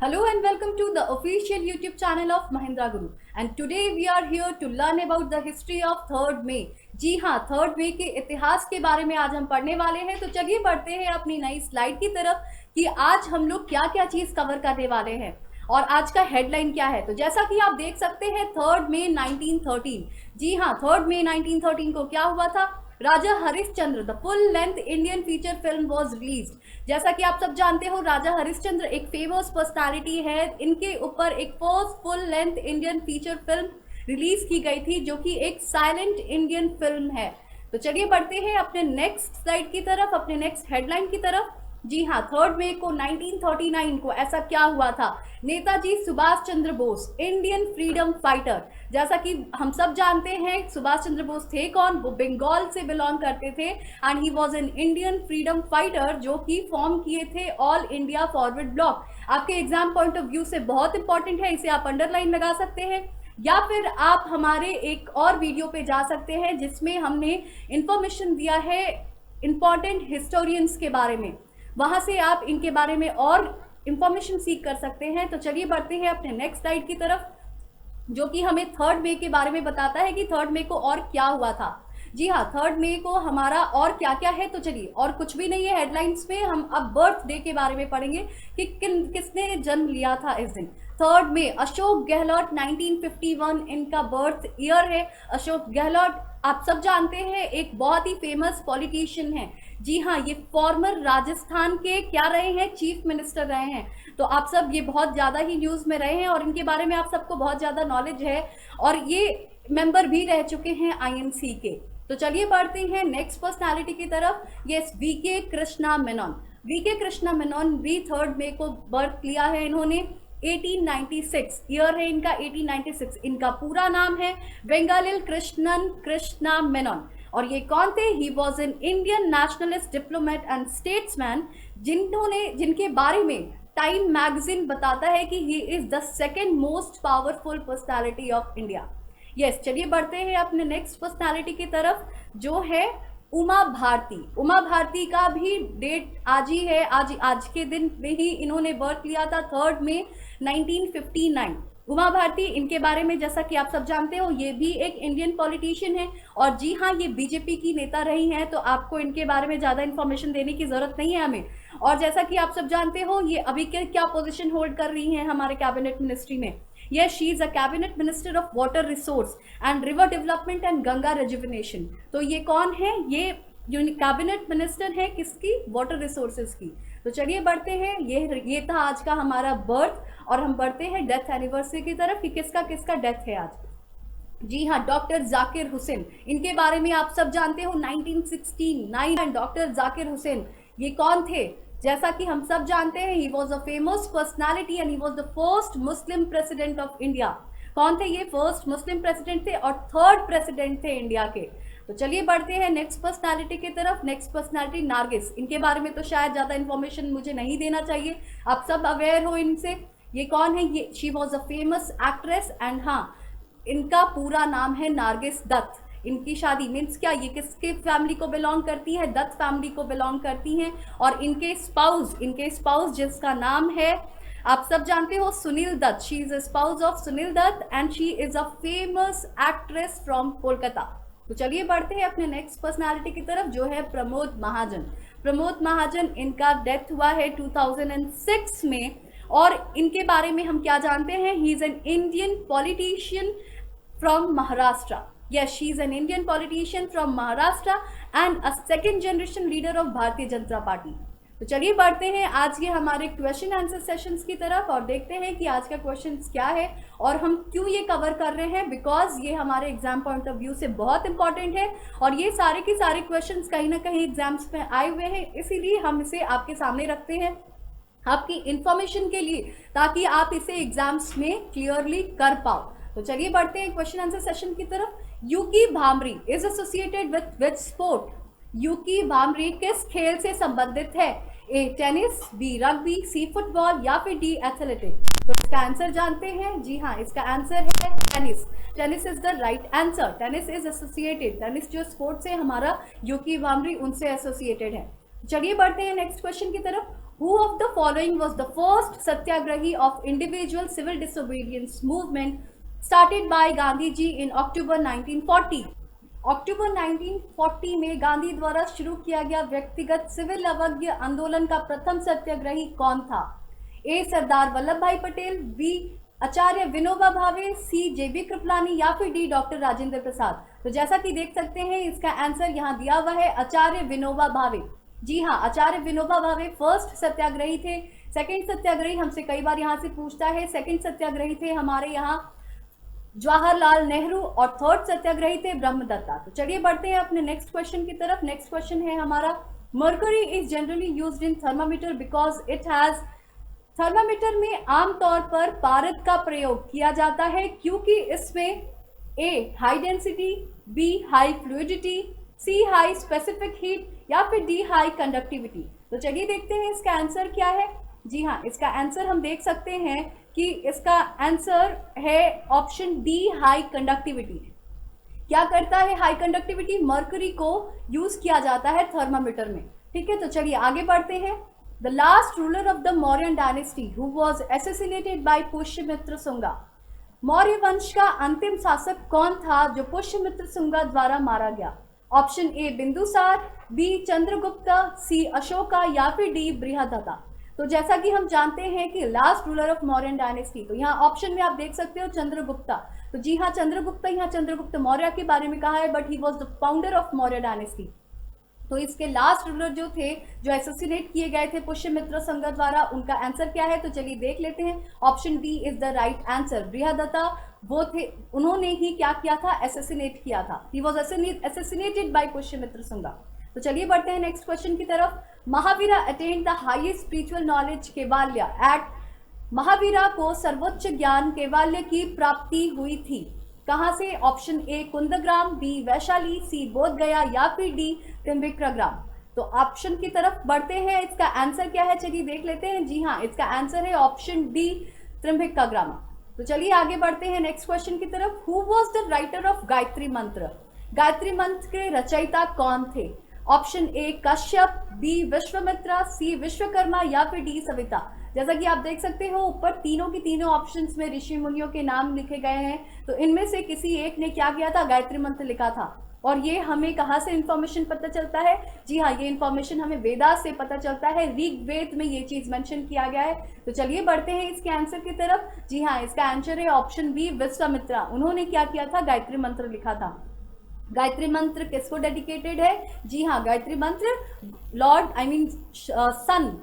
Hello and welcome to the official YouTube channel of Mahindra Guru. And today we are here to learn about the history of 3rd May. जी हाँ, 3rd May के इतिहास के बारे में आज हम पढ़ने वाले हैं। तो चलिए बढ़ते हैं अपनी नई स्लाइड की तरफ कि आज हम लोग क्या क्या चीज़ कवर करने वाले हैं और आज का हेडलाइन क्या है। तो जैसा कि आप देख सकते हैं 3rd May 1913। जी हाँ, 3rd May 1913 को क्या हुआ था? Raja Harishchandra the full length Indian feature film was released. जैसा कि आप सब जानते हो, राजा हरिश्चंद्र एक फेमस पर्सनालिटी है। इनके ऊपर एक first full length Indian feature film release की गई थी जो कि एक साइलेंट इंडियन फिल्म है। तो चलिए बढ़ते हैं अपने नेक्स्ट स्लाइड की तरफ, अपने नेक्स्ट हेडलाइन की तरफ। जी हाँ, 3rd May को 1939 को ऐसा क्या हुआ था? Netaji Subhash Chandra Bose, Indian freedom fighter. जैसा कि हम सब जानते हैं, सुभाष चंद्र बोस थे कौन? वो बंगाल से बिलोंग करते थे and he was an Indian freedom fighter जो कि फॉर्म किए थे ऑल इंडिया फॉरवर्ड ब्लॉक। आपके एग्जाम पॉइंट ऑफ व्यू से बहुत इंपॉर्टेंट है, इसे आप अंडरलाइन लगा सकते हैं या फिर आप हमारे एक और वीडियो पे जा सकते हैं जिसमें हमने इंफॉर्मेशन दिया है इंपॉर्टेंट हिस्टोरियंस के बारे में। वहां से आप इनके बारे में और इंफॉर्मेशन सीख कर सकते हैं। तो चलिए बढ़ते हैं अपने नेक्स्ट स्लाइड की तरफ जो कि हमें 3rd May के बारे में बताता है कि 3rd May को और क्या हुआ था। जी हाँ, 3rd May को हमारा और क्या क्या है। तो चलिए, और कुछ भी नहीं है हेडलाइंस में, हम अब बर्थडे के बारे में पढ़ेंगे कि किसने जन्म लिया था इस दिन। 3rd May अशोक गहलोत 1951 इनका बर्थ ईयर है। अशोक गहलोत आप सब जानते हैं एक बहुत ही फेमस पॉलिटिशियन है। जी हाँ, ये फॉर्मर राजस्थान के क्या रहे हैं? चीफ मिनिस्टर रहे हैं। तो आप सब ये बहुत ज़्यादा ही न्यूज़ में रहे हैं और इनके बारे में आप सबको बहुत ज़्यादा नॉलेज है और ये मेंबर भी रह चुके हैं INC के। तो चलिए बढ़ते हैं नेक्स्ट पर्सनालिटी की तरफ। Yes, VK Krishna Menon. VK Krishna Menon भी 3rd May को बर्थ लिया है इन्होंने। 1896 ईयर है इनका, 1896। इनका पूरा नाम है वेंगालिल कृष्णन कृष्णा मेनन। और ये कौन थे? He was an Indian nationalist diplomat and statesman जिनके बारे में टाइम मैगजीन बताता है कि he is the second most powerful personality of India. Yes, चलिए बढ़ते हैं अपने नेक्स्ट पर्सनालिटी की तरफ जो है उमा भारती। उमा भारती का भी डेट आज ही है, आज के दिन में ही इन्होंने बर्थ लिया था 3rd May 1959। उमा भारती, इनके बारे में जैसा कि आप सब जानते हो, ये भी एक इंडियन पॉलिटिशियन है और जी हाँ, ये BJP की नेता रही हैं। तो आपको इनके बारे में ज़्यादा इन्फॉर्मेशन देने की ज़रूरत नहीं है हमें। और जैसा कि आप सब जानते हो, ये अभी के क्या पोजीशन होल्ड कर रही हैं हमारे कैबिनेट मिनिस्ट्री में? Yes, she is a cabinet minister of water resource and river development and Ganga rejuvenation। तो ये कौन है? ये कैबिनेट मिनिस्टर है किसकी? वाटर रिसोर्सेज की। तो चलिए बढ़ते हैं, ये था आज का हमारा बर्थ और हम बढ़ते हैं डेथ एनिवर्सरी की तरफ कि किसका किसका डेथ है आज। जी हाँ, डॉक्टर जाकिर हुसैन, इनके बारे में आप सब जानते हो 1969। डॉक्टर जाकिर हुसैन ये कौन थे? जैसा कि हम सब जानते हैं, he was a famous personality and he was the first Muslim president of India. कौन थे ये? फर्स्ट मुस्लिम प्रेसिडेंट थे और 3rd प्रेसिडेंट थे इंडिया के। तो चलिए बढ़ते हैं नेक्स्ट पर्सनालिटी की तरफ। Next personality Nargis. इनके बारे में तो शायद ज़्यादा इन्फॉर्मेशन मुझे नहीं देना चाहिए, आप सब अवेयर हो इनसे। ये कौन है? ये she was a famous actress and हाँ, इनका पूरा नाम है नारगिस दत्त। इनकी शादी मीन्स क्या, ये किसके फैमिली को बिलोंग करती है? दत्त फैमिली को बिलोंग करती हैं। और इनके स्पाउस जिसका नाम है आप सब जानते हो, Sunil Dutt. She is a spouse of Sunil Dutt and she is a famous actress from Kolkata. तो चलिए बढ़ते हैं अपने नेक्स्ट पर्सनालिटी की तरफ जो है प्रमोद महाजन। प्रमोद महाजन, इनका डेथ हुआ है 2006 में और इनके बारे में हम क्या जानते हैं? He is an Indian politician from Maharashtra. Yes, she is an Indian politician from Maharashtra and a second generation leader of Bharatiya Janata party. तो चलिए बढ़ते हैं आज के हमारे क्वेश्चन आंसर सेशंस की तरफ और देखते हैं कि आज का क्वेश्चन क्या है और हम क्यों ये कवर कर रहे हैं। बिकॉज ये हमारे एग्जाम पॉइंट ऑफ व्यू से बहुत इंपॉर्टेंट है और ये सारे के सारे क्वेश्चन कहीं ना कहीं एग्जाम्स में आए हुए हैं, इसीलिए हम इसे आपके सामने रखते हैं आपकी इंफॉर्मेशन के लिए, ताकि आप इसे एग्जाम्स में क्लियरली कर पाओ। तो चलिए बढ़ते हैं क्वेश्चन आंसर सेशन की तरफ। Yuki Bhambri is associated with sport. Yuki Bhambri किस खेल से संबंधित है? A tennis, B rugby, C football या फिर डी एथलेटिक। तो इसका आंसर जानते हैं। जी हाँ, इसका आंसर है tennis. Tennis is the right answer. Tennis is associated, tennis जो स्पोर्ट्स है हमारा यूकी भामरी उनसे एसोसिएटेड है। चलिए बढ़ते हैं नेक्स्ट क्वेश्चन की तरफ। Who of the following was the first satyagrahi of individual civil disobedience movement started by Gandhi ji in October 1940? अक्टूबर 1940 में गांधी द्वारा शुरू किया गया व्यक्तिगत सिविल अवज्ञ आंदोलन का प्रथम सत्याग्रही कौन था? ए सरदार वल्लभ भाई पटेल, बी आचार्य विनोबा भावे, सी जेबी कृपलानी या फिर डी डॉक्टर राजेंद्र प्रसाद। तो जैसा कि देख सकते हैं इसका आंसर यहाँ दिया हुआ है आचार्य विनोबा भावे। जी हाँ, आचार्य विनोबा भावे फर्स्ट सत्याग्रही थे। सेकंड सत्याग्रही हमसे कई बार यहाँ से पूछता है, सेकंड सत्याग्रही थे हमारे यहाँ जवाहरलाल नेहरू और थर्ड सत्याग्रही थे ब्रह्मदत्ता। तो चलिए बढ़ते हैं अपने नेक्स्ट क्वेश्चन की तरफ। नेक्स्ट क्वेश्चन है हमारा, mercury is generally used in thermometer because it has, thermometer में आमतौर पर पारद का प्रयोग किया जाता है क्योंकि इसमें A high density, B high fluidity, C high specific heat या फिर डी हाई कंडक्टिविटी। तो चलिए देखते हैं इसका आंसर क्या है। जी हाँ, इसका आंसर हम देख सकते हैं कि इसका आंसर है ऑप्शन डी हाई कंडक्टिविटी। क्या करता है हाई कंडक्टिविटी? मर्करी को यूज किया जाता है थर्मामीटर में। ठीक है, तो चलिए आगे बढ़ते हैं। The last ruler of the Mauryan dynasty who was assassinated bye Pushyamitra Shunga, Maurya वंश का अंतिम शासक कौन था जो पुष्यमित्र शुंगा द्वारा मारा गया? Option A Bindusara, B Chandragupta, C Ashoka या फिर डी बृहदत्ता। तो जैसा कि हम जानते हैं कि last ruler of Mauryan dynasty, तो यहाँ ऑप्शन में आप देख सकते हो चंद्रगुप्ता। तो जी हाँ, चंद्रगुप्ता, यहाँ चंद्रगुप्त मौर्य के बारे में कहा है, but he was the founder of Maurya dynasty. तो इसके लास्ट रूलर जो थे, जो एसोसिनेट किए गए थे पुष्यमित्र शुंगा द्वारा, उनका आंसर क्या है? तो चलिए देख लेते हैं। Option D is the right answer. Brihadratha वो थे, उन्होंने ही क्या किया था? एसोसिनेट किया था। He was assassinated by Pushyamitra Shunga. तो चलिए बढ़ते हैं नेक्स्ट क्वेश्चन की तरफ। Mahavira attained the highest spiritual knowledge Kaivalya at, Mahavira को सर्वोच्च ज्ञान केवल्य की प्राप्ति हुई थी कहां से? Option A Kundagram, B Vaishali, सी बोध गया या फिर डी त्रिम्बिक्रग्राम। तो ऑप्शन की तरफ बढ़ते हैं। इसका आंसर क्या है? चलिए देख लेते हैं। जी हाँ, इसका आंसर है ऑप्शन डी त्रिम्बिक्रग्राम। तो चलिए आगे बढ़ते हैं नेक्स्ट क्वेश्चन की तरफ। Who was the writer of Gayatri Mantra, Gayatri Mantra के रचयिता कौन थे? Option A Kashyap, B Vishwamitra, C Vishwakarma या फिर डी सविता। जैसा कि आप देख सकते हो ऊपर तीनों की तीनों ऑप्शंस में ऋषि मुनियों के नाम लिखे गए हैं। तो इनमें से किसी एक ने क्या किया था? गायत्री मंत्र लिखा था। और ये हमें कहाँ से इंफॉर्मेशन पता चलता है? जी हाँ, ये इंफॉर्मेशन हमें वेदास से पता चलता है। ऋग्वेद में ये चीज मेंशन किया गया है। तो चलिए बढ़ते हैं इसके आंसर की तरफ। जी हाँ, इसका आंसर है ऑप्शन बी विश्वामित्रा। उन्होंने क्या किया था? गायत्री मंत्र लिखा था। गायत्री मंत्र किसको डेडिकेटेड है? जी हाँ, गायत्री मंत्र लॉर्ड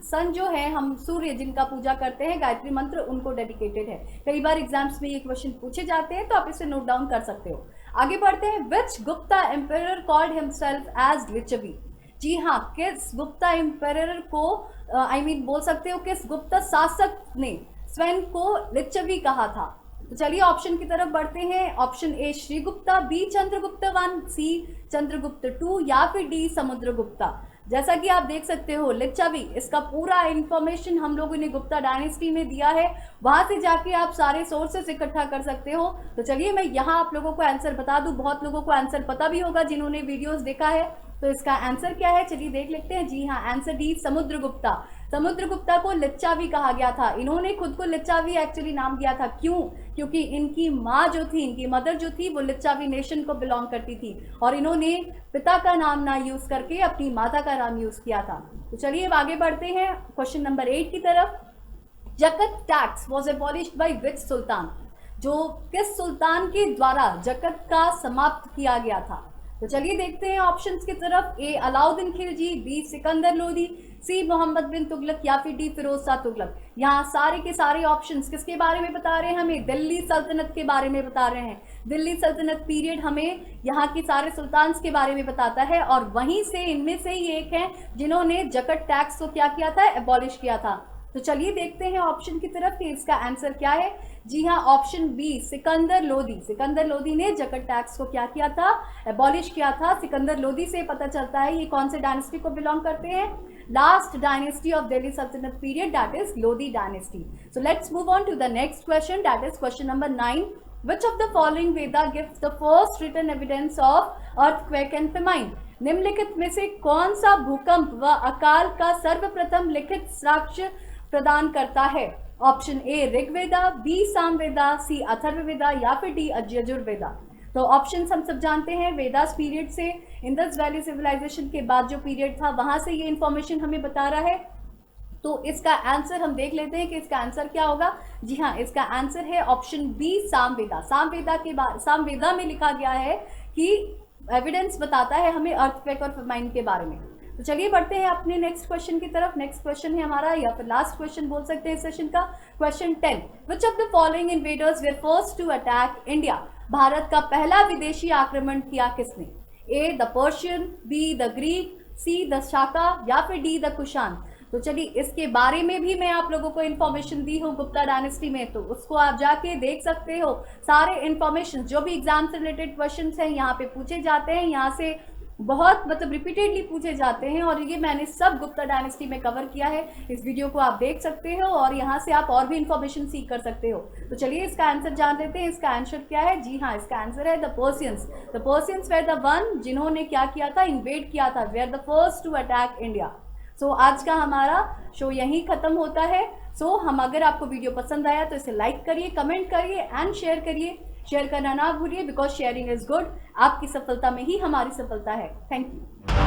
सन जो है, हम सूर्य जिनका पूजा करते हैं, गायत्री मंत्र उनको डेडिकेटेड है। कई बार एग्जाम्स में ये क्वेश्चन पूछे जाते हैं, तो आप इसे नोट डाउन कर सकते हो। आगे बढ़ते हैं। Which Gupta empire called himself as Lichchhavi? जी हाँ, किस गुप्ता एम्पायर को बोल सकते हो किस गुप्ता शासक ने स्वयं को लिच्छवी कहा था? तो चलिए ऑप्शन की तरफ बढ़ते हैं। ऑप्शन ए श्रीगुप्ता, बी चंद्रगुप्त 1, सी चंद्रगुप्त 2 या फिर डी समुद्रगुप्ता। जैसा कि आप देख सकते हो लिच्छवी, इसका पूरा इंफॉर्मेशन हम लोगों ने गुप्ता डायनेस्टी में दिया है। वहां से जाके आप सारे सोर्सेस इकट्ठा कर सकते हो। तो चलिए मैं यहाँ आप लोगों को आंसर बता दूं। बहुत लोगों को आंसर पता भी होगा जिन्होंने वीडियोस देखा है। तो इसका आंसर क्या है? चलिए देख लेते हैं। जी हाँ, आंसर डी समुद्रगुप्ता। समुद्रगुप्ता को लिच्छवी कहा गया था। इन्होंने खुद को लिच्छवी एक्चुअली नाम दिया था। क्यों? क्योंकि इनकी माँ जो थी, इनकी मदर जो थी, वो लिच्छवी नेशन को बिलोंग करती थी और इन्होंने पिता का नाम ना यूज करके अपनी माता का नाम यूज किया था। तो चलिए अब आगे बढ़ते हैं क्वेश्चन नंबर 8 की तरफ। Zakat tax was abolished by which sultan? जो किस सुल्तान के द्वारा जकत का समाप्त किया गया था? तो चलिए देखते हैं ऑप्शंस की तरफ। ए अलाउद्दीन खिलजी, बी सिकंदर लोदी, सी मोहम्मद बिन तुगलक या फिर डी फिरोज शाह तुगलक। यहाँ सारे के सारे ऑप्शंस किसके बारे में बता रहे हैं? हमें दिल्ली सल्तनत के बारे में बता रहे हैं। दिल्ली सल्तनत पीरियड हमें यहाँ की सारे सुल्तान्स के बारे में बताता है और वहीं से इनमें से ही एक है जिन्होंने जकत टैक्स को क्या किया था? एबॉलिश किया था। तो चलिए देखते हैं ऑप्शन की तरफ कि इसका आंसर क्या है। जी हाँ, ऑप्शन बी सिकंदर लोदी। सिकंदर लोदी ने जकत टैक्स को क्या किया था? एबॉलिश किया था। सिकंदर लोदी से पता चलता है ये कौन से डायनेस्टी को बिलोंग करते हैं? Last dynasty of Delhi Saltanat period, that is Lodi dynasty. So let's move on to the next question, that is question number 9। Which of the following Veda gives the first written evidence of earthquake and famine? निम्नलिखित में से कौन सा भूकंप व अकाल का सर्वप्रथम लिखित साक्ष्य प्रदान करता है? Option A Rigveda, B Samaveda, C Atharvaveda या फिर डी यजुर्वेदा। तो ऑप्शन हम सब जानते हैं, वेदास पीरियड से इंडस वैली सिविलाइजेशन के बाद जो पीरियड था वहां से ये इंफॉर्मेशन हमें बता रहा है। तो इसका आंसर हम देख लेते हैं कि इसका आंसर क्या होगा। जी हाँ, इसका आंसर है ऑप्शन बी सामवेदा। सामवेदा में लिखा गया है कि एविडेंस बताता है हमें अर्थक्वेक और फेमाइन के बारे में। तो चलिए बढ़ते हैं अपने नेक्स्ट क्वेश्चन की तरफ। नेक्स्ट क्वेश्चन है हमारा, या फिर लास्ट क्वेश्चन बोल सकते हैं इस सेशन का, question 10। Which of the following invaders were first to attack India? Bharat का पहला विदेशी आक्रमण किया किसने? A the Persian, B the Greek, C the Shaka या फिर डी द कुशान। तो चलिए इसके बारे में भी मैं आप लोगों को इन्फॉर्मेशन दी हूँ गुप्ता डायनेस्टी में, तो उसको आप जाके देख सकते हो। सारे इन्फॉर्मेशन जो भी एग्जाम से रिलेटेड क्वेश्चंस हैं यहाँ पे पूछे जाते हैं, यहाँ से बहुत मतलब रिपीटेडली पूछे जाते हैं, और ये मैंने सब गुप्ता डायनेस्टी में कवर किया है। इस वीडियो को आप देख सकते हो और यहाँ से आप और भी इन्फॉर्मेशन सीख कर सकते हो। तो चलिए इसका आंसर जान लेते हैं। इसका आंसर क्या है? जी हाँ, इसका आंसर है the Persians. The Persians were the one जिन्होंने क्या किया था, इन्वेड किया था, were the first to attack India. So आज का हमारा शो यहीं खत्म होता है। सो अगर आपको वीडियो पसंद आया तो इसे लाइक करिए, कमेंट करिए एंड शेयर करिए। शेयर करना ना भूलिए, बिकॉज शेयरिंग इज गुड। आपकी सफलता में ही हमारी सफलता है। Thank you.